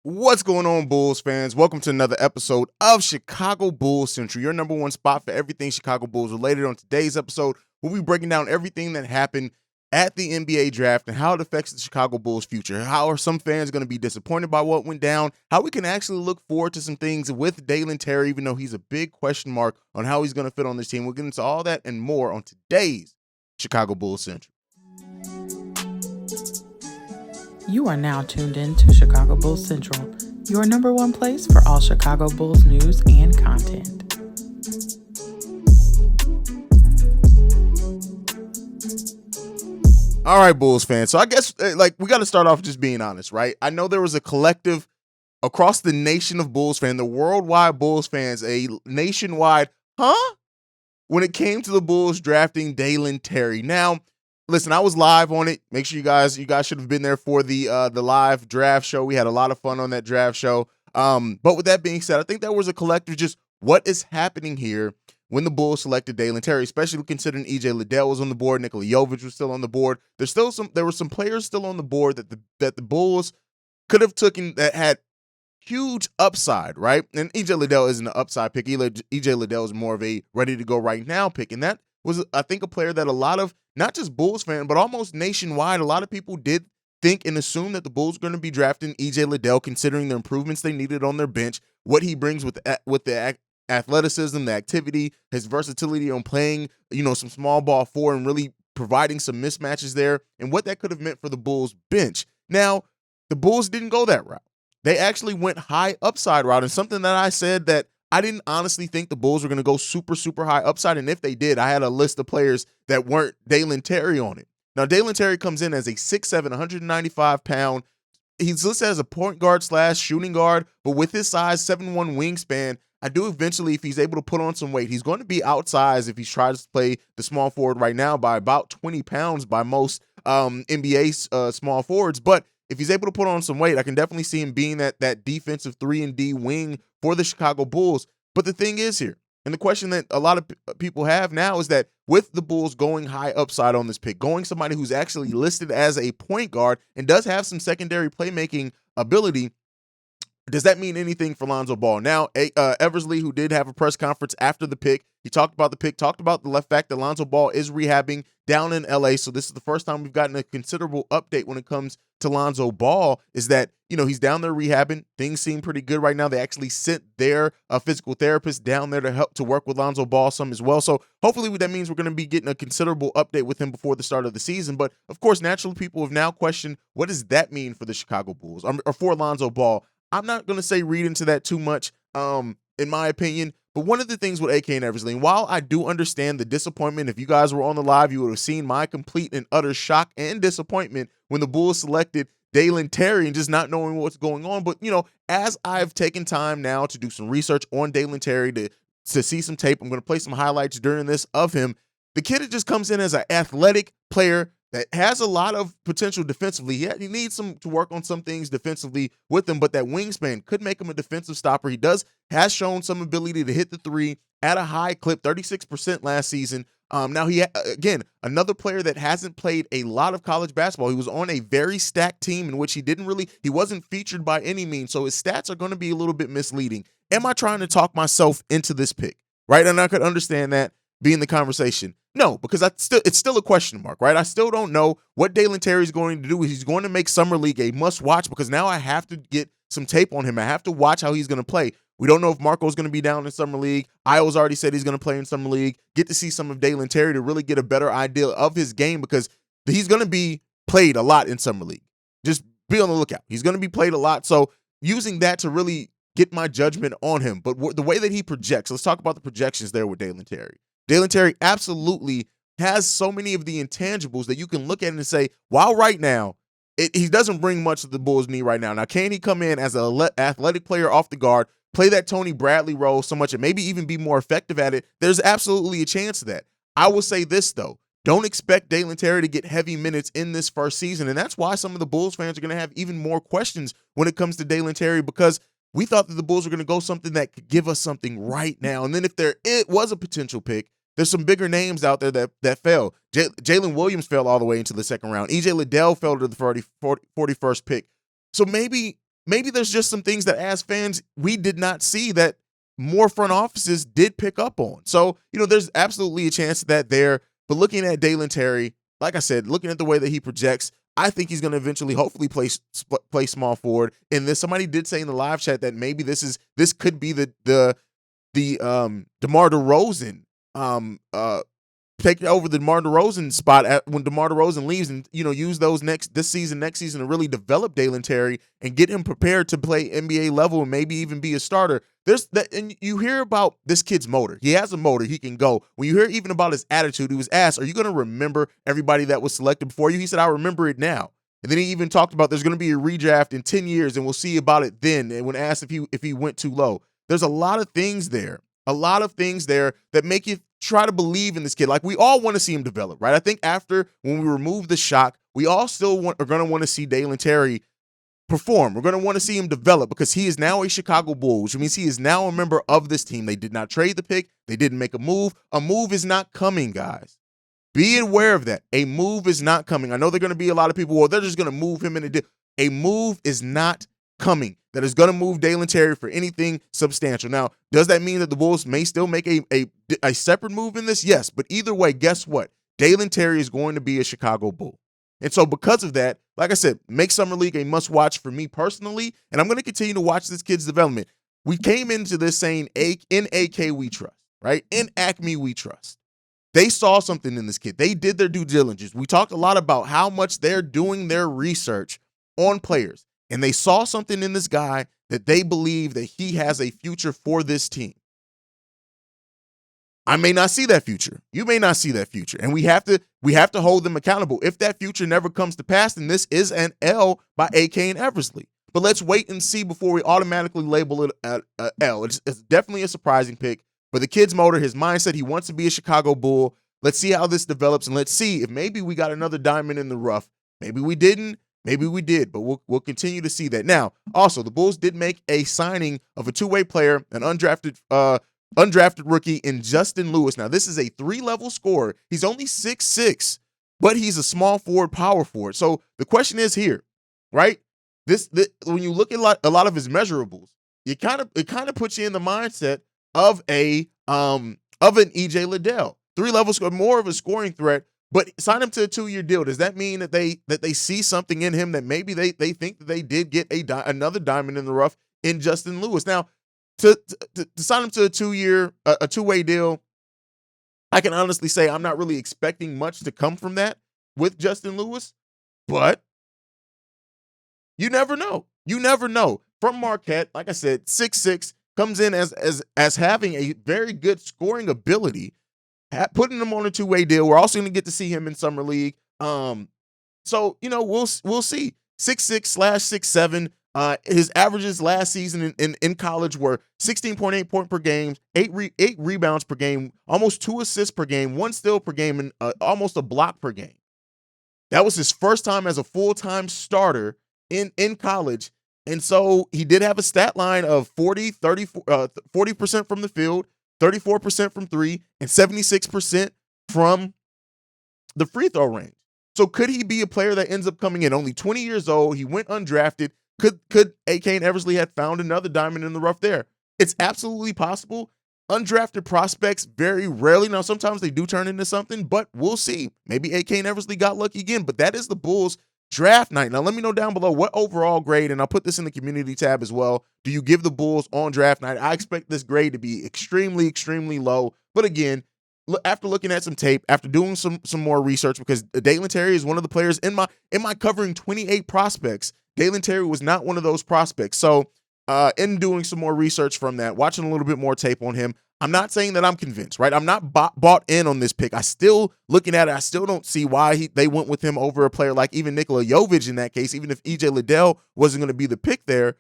What's going on, Bulls fans? Welcome to another episode of Chicago Bulls Central, your number one spot for everything Chicago Bulls related. On today's episode, we'll be breaking down everything that happened at the NBA draft and how it affects the Chicago Bulls' future. How are some fans going to be disappointed by what went down? How we can actually look forward to some things with Dalen Terry, even though he's a big question mark on how he's going to fit on this team. We'll get into all that and more on today's Chicago Bulls Central. You are now tuned in to Chicago Bulls Central, your number one place for all Chicago Bulls news and content. All right, Bulls fans. So I guess we got to start off just being honest, right? I know there was a collective across the nation of Bulls fans, the worldwide Bulls fans, a nationwide, when it came to the Bulls drafting Dalen Terry. Now, listen, I was live on it. Make sure you guys should have been there for the live draft show. We had a lot of fun on that draft show. But with that being said, I think there was a collective just what is happening here when the Bulls selected Dalen Terry, especially considering EJ Liddell was on the board, Nikola Jovic was still on the board. There were some players still on the board that the Bulls could have taken that had huge upside, right? And EJ Liddell isn't an upside pick. EJ Liddell is more of a ready to go right now pick, and that was, I think, a player that a lot of not just Bulls fans, but almost nationwide, a lot of people did think and assume that the Bulls were going to be drafting EJ Liddell, considering the improvements they needed on their bench, what he brings with the athleticism, the activity, his versatility on playing, some small ball four and really providing some mismatches there, and what that could have meant for the Bulls bench. Now, the Bulls didn't go that route. They actually went high upside route, and something that I said that I didn't honestly think the Bulls were going to go super, super high upside, and if they did, I had a list of players that weren't Dalen Terry on it. Now, Dalen Terry comes in as a 6'7", 195-pound. He's listed as a point guard / shooting guard, but with his size, 7'1" wingspan, I do eventually, if he's able to put on some weight, he's going to be outsized if he tries to play the small forward right now by about 20 pounds by most NBA small forwards. But if he's able to put on some weight, I can definitely see him being that defensive 3-and-D wing for the Chicago Bulls. But the thing is here, and the question that a lot of people have now is that with the Bulls going high upside on this pick, going somebody who's actually listed as a point guard and does have some secondary playmaking ability, does that mean anything for Lonzo Ball? Now, Eversley, who did have a press conference after the pick, he talked about the pick, talked about the fact that Lonzo Ball is rehabbing down in LA. So this is the first time we've gotten a considerable update when it comes to Lonzo Ball, is that, he's down there rehabbing. Things seem pretty good right now. They actually sent their physical therapist down there to work with Lonzo Ball some as well. So hopefully that means we're going to be getting a considerable update with him before the start of the season. But of course, naturally, people have now questioned, what does that mean for the Chicago Bulls or for Lonzo Ball? I'm not going to say read into that too much, in my opinion. But one of the things with AK and Eversley, and while I do understand the disappointment, if you guys were on the live, you would have seen my complete and utter shock and disappointment when the Bulls selected Dalen Terry and just not knowing what's going on. But, as I've taken time now to do some research on Dalen Terry, to see some tape, I'm going to play some highlights during this of him. The kid just comes in as an athletic player that has a lot of potential defensively. Yeah, he needs to work on some things defensively with him, but that wingspan could make him a defensive stopper. He has shown some ability to hit the three at a high clip, 36% last season. Now, again, another player that hasn't played a lot of college basketball. He was on a very stacked team in which he wasn't featured by any means, so his stats are going to be a little bit misleading. Am I trying to talk myself into this pick, right? And I could understand that being the conversation. No, because it's still a question mark, right? I still don't know what Dalen Terry is going to do. He's going to make Summer League a must-watch because now I have to get some tape on him. I have to watch how he's going to play. We don't know if Marco's going to be down in Summer League. Io's already said he's going to play in Summer League. Get to see some of Dalen Terry to really get a better idea of his game because he's going to be played a lot in Summer League. Just be on the lookout. He's going to be played a lot. So using that to really get my judgment on him. But the way that he projects, let's talk about the projections there with Dalen Terry. Dalen Terry absolutely has so many of the intangibles that you can look at and say, while right now, he doesn't bring much to the Bulls' need right now. Now, can he come in as an athletic player off the guard, play that Tony Bradley role so much and maybe even be more effective at it? There's absolutely a chance of that. I will say this, though. Don't expect Dalen Terry to get heavy minutes in this first season, and that's why some of the Bulls fans are going to have even more questions when it comes to Dalen Terry because we thought that the Bulls were going to go something that could give us something right now. And then if it was a potential pick, there's some bigger names out there that fell. Jalen Williams fell all the way into the second round. EJ Liddell fell to the 41st pick. So maybe maybe there's just some things that as fans we did not see that more front offices did pick up on. So, there's absolutely a chance that there. But looking at Dalen Terry, like I said, looking at the way that he projects, I think he's going to eventually, hopefully, play small forward. And then somebody did say in the live chat that maybe this could be the DeMar DeRozan take over the DeMar DeRozan spot when DeMar DeRozan leaves, and use those next season to really develop Dalen Terry and get him prepared to play NBA level and maybe even be a starter. There's that, and you hear about this kid's motor. He has a motor. He can go. When you hear even about his attitude, he was asked, "Are you going to remember everybody that was selected before you?" He said, "I remember it now." And then he even talked about there's going to be a redraft in 10 years, and we'll see about it then. And when asked if he went too low, there's a lot of things there that make you try to believe in this kid. Like, we all want to see him develop, right? I think after when we remove the shock, we all still are going to want to see Dalen Terry perform. We're going to want to see him develop because he is now a Chicago Bull, which means he is now a member of this team. They did not trade the pick. They didn't make a move. A move is not coming, guys. Be aware of that. A move is not coming. I know there are going to be a lot of people, well, they're just going to move him in a deal. A move is not coming that is going to move Dalen Terry for anything substantial. Now, does that mean that the Bulls may still make a separate move in this? Yes, but either way, guess what? Dalen Terry is going to be a Chicago Bull. And so because of that, like I said, make Summer League a must-watch for me personally, and I'm going to continue to watch this kid's development. We came into this saying, in AK we trust, right? In Acme we trust. They saw something in this kid. They did their due diligence. We talked a lot about how much they're doing their research on players. And they saw something in this guy that they believe that he has a future for this team. I may not see that future. You may not see that future. And we have to hold them accountable. If that future never comes to pass, then this is an L by AK and Eversley. But let's wait and see before we automatically label it an L. It's definitely a surprising pick. But the kid's motor, his mindset, he wants to be a Chicago Bull. Let's see how this develops, and let's see if maybe we got another diamond in the rough. Maybe we didn't. Maybe we did, but we'll continue to see that. Now, also, the Bulls did make a signing of a two-way player, an undrafted rookie in Justin Lewis. Now, this is a 3-level scorer. He's only 6'6", but he's a small forward, power forward. So the question is here, right? This when you look at a lot of his measurables, it kind of puts you in the mindset of an EJ Liddell. 3-level score, more of a scoring threat. But sign him to a 2-year deal. Does that mean that they see something in him that maybe they think that they did get another diamond in the rough in Justin Lewis? Now, to sign him to a 2-way deal, I can honestly say I'm not really expecting much to come from that with Justin Lewis, but you never know. You never know. From Marquette, like I said, 6'6", comes in as having a very good scoring ability. Putting him on a 2-way deal. We're also going to get to see him in Summer League. So we'll see. 6'6/6'7". His averages last season in college were 16.8 points per game, 8 rebounds per game, almost 2 assists per game, 1 steal per game, and almost a block per game. That was his first time as a full-time starter in college. And so he did have a stat line of 40% from the field, 34% from 3, and 76% from the free throw range. So could he be a player that ends up coming in only 20 years old? He went undrafted. Could AK and Eversley had found another diamond in the rough there? It's absolutely possible. Undrafted prospects very rarely. Now, sometimes they do turn into something, but we'll see. Maybe AK and Eversley got lucky again, but that is the Bulls draft night. Now, let me know down below what overall grade, and I'll put this in the community tab as well, do you give the Bulls on draft night? I expect this grade to be extremely, extremely low. But again, after looking at some tape, after doing some more research, because Dalen Terry is one of the players in my covering 28 prospects, Dalen Terry was not one of those prospects. So in doing some more research from that, watching a little bit more tape on him, I'm not saying that I'm convinced, right? I'm not bought in on this pick. I still, looking at it, I still don't see why they went with him over a player like even Nikola Jovic in that case, even if EJ Liddell wasn't going to be the pick there.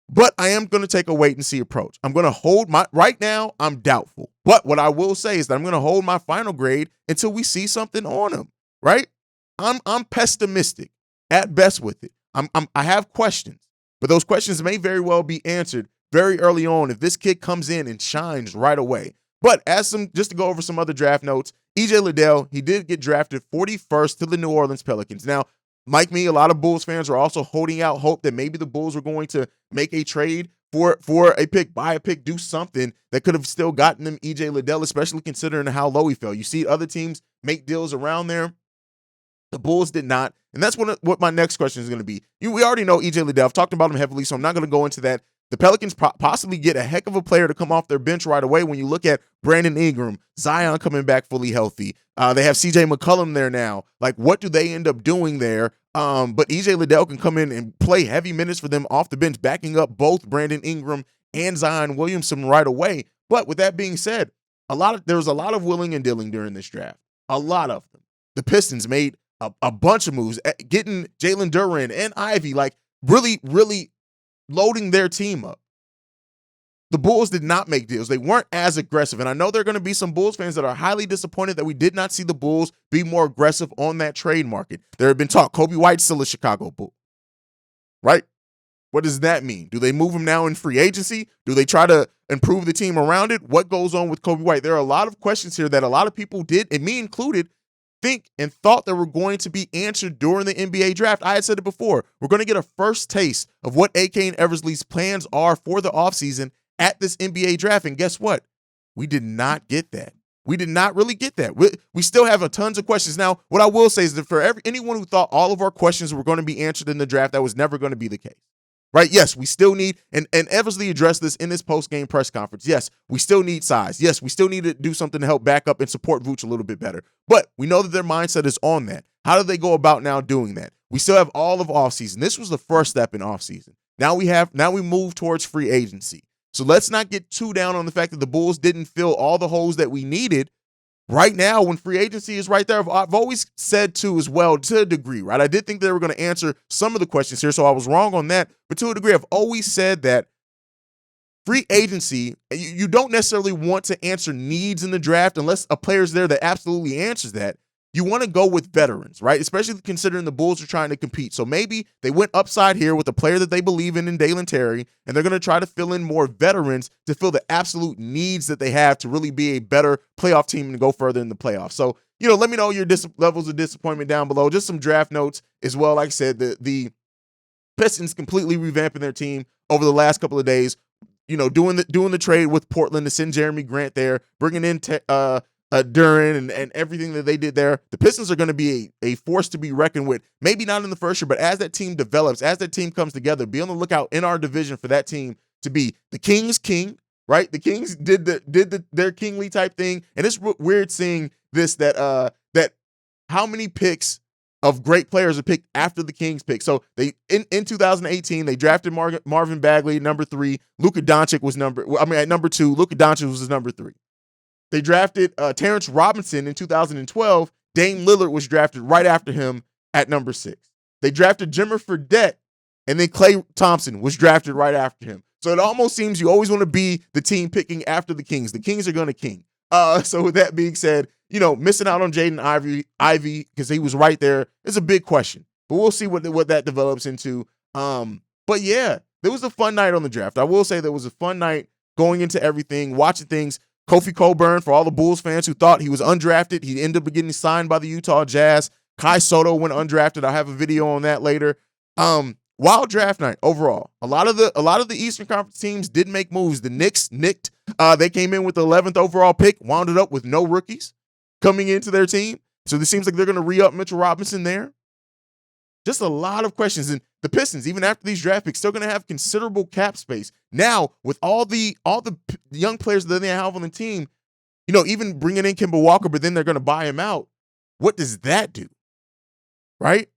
But I am going to take a wait-and-see approach. I'm going to hold right now, I'm doubtful. But what I will say is that I'm going to hold my final grade until we see something on him, right? I'm pessimistic at best with it. I have questions, but those questions may very well be answered very early on if this kid comes in and shines right away. But just to go over some other draft notes, EJ Liddell, he did get drafted 41st to the New Orleans Pelicans. Now, Like me, a lot of Bulls fans are also holding out hope that maybe the Bulls were going to make a trade for a pick, buy a pick, do something that could have still gotten them EJ Liddell, especially considering how low he fell. You see other teams make deals around there. The Bulls did not. And that's what my next question is going to be. We already know EJ Liddell. I've talked about him heavily, so I'm not going to go into that. The Pelicans possibly get a heck of a player to come off their bench right away when you look at Brandon Ingram, Zion coming back fully healthy. They have CJ McCollum there now. Like, what do they end up doing there? But EJ Liddell can come in and play heavy minutes for them off the bench, backing up both Brandon Ingram and Zion Williamson right away. But with that being said, there was a lot of willing and dealing during this draft. A lot of them. The Pistons made a bunch of moves, getting Jalen Duren and Ivy, like really, really loading their team up. The Bulls did not make deals. They weren't as aggressive. And I know there are going to be some Bulls fans that are highly disappointed that we did not see the Bulls be more aggressive on that trade market. There have been talk. Kobe White's still a Chicago Bull, right? What does that mean? Do they move him now in free agency? Do they try to improve the team around it? What goes on with Kobe White? There are a lot of questions here that a lot of people did, and me included, think and thought that were going to be answered during the NBA draft. I had said it before. We're going to get a first taste of what AK and Eversley's plans are for the offseason at this NBA draft. And guess what? We did not get that. We did not really get that. We still have tons of questions. Now, what I will say is that for anyone who thought all of our questions were going to be answered in the draft, that was never going to be the case. Right? Yes, we still need, and Eversley addressed this in his post-game press conference. Yes, we still need size. Yes, we still need to do something to help back up and support Vooch a little bit better. But we know that their mindset is on that. How do they go about now doing that? We still have all of offseason. This was the first step in offseason. Now we move towards free agency. So let's not get too down on the fact that the Bulls didn't fill all the holes that we needed. Right now, when free agency is right there, I've always said too as well, to a degree, right? I did think they were going to answer some of the questions here, so I was wrong on that. But to a degree, I've always said that free agency, you don't necessarily want to answer needs in the draft unless a player's there that absolutely answers that. You want to go with veterans, right? Especially considering the Bulls are trying to compete. So maybe they went upside here with a player that they believe in Dalen Terry, and they're going to try to fill in more veterans to fill the absolute needs that they have to really be a better playoff team and go further in the playoffs. So, let me know your levels of disappointment down below. Just some draft notes as well. Like I said, the Pistons completely revamping their team over the last couple of days, doing the trade with Portland to send Jeremy Grant there, bringing in Duren and everything that they did there. The Pistons are going to be a force to be reckoned with. Maybe not in the first year, but as that team develops, as that team comes together, be on the lookout in our division for that team to be the Kings' king, right? The Kings did their kingly type thing, and it's weird seeing this that how many picks of great players are picked after the Kings pick. So they in 2018 they drafted Marvin Bagley number 3. Luka Doncic was at number 2. Luka Doncic was number 3. They drafted Terrence Robinson in 2012. Dame Lillard was drafted right after him at number 6. They drafted Jimmer Fredette, and then Klay Thompson was drafted right after him. So it almost seems you always want to be the team picking after the Kings. The Kings are going to king. So with that being said, missing out on Jaden Ivey because he was right there is a big question. But we'll see what that develops into. But yeah, there was a fun night on the draft. I will say there was a fun night going into everything, watching things. Kofi Cockburn, for all the Bulls fans who thought he was undrafted, he ended up getting signed by the Utah Jazz. Kai Soto went undrafted. I'll have a video on that later. Wild draft night overall. A lot of the Eastern Conference teams did make moves. The Knicks nicked. They came in with the 11th overall pick, wound it up with no rookies coming into their team. So it seems like they're going to re-up Mitchell Robinson there. Just a lot of questions. And the Pistons, even after these draft picks, still going to have considerable cap space. Now, with all the young players that they have on the team, even bringing in Kemba Walker, but then they're going to buy him out. What does that do? Right?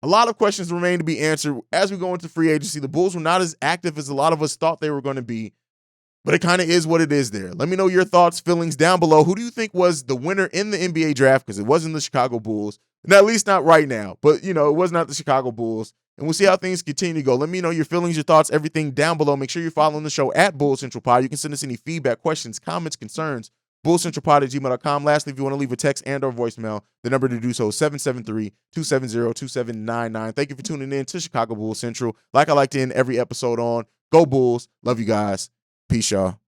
A lot of questions remain to be answered as we go into free agency. The Bulls were not as active as a lot of us thought they were going to be, but it kind of is what it is there. Let me know your thoughts, feelings down below. Who do you think was the winner in the NBA draft? Because it wasn't the Chicago Bulls. And at least not right now. But, it was not the Chicago Bulls. And we'll see how things continue to go. Let me know your feelings, your thoughts, everything down below. Make sure you're following the show at Bulls Central Pod. You can send us any feedback, questions, comments, concerns, bullscentralpod@gmail.com. Lastly, if you want to leave a text and or voicemail, the number to do so is 773-270-2799. Thank you for tuning in to Chicago Bulls Central. Like I like to end every episode on, go Bulls. Love you guys. Peace, y'all.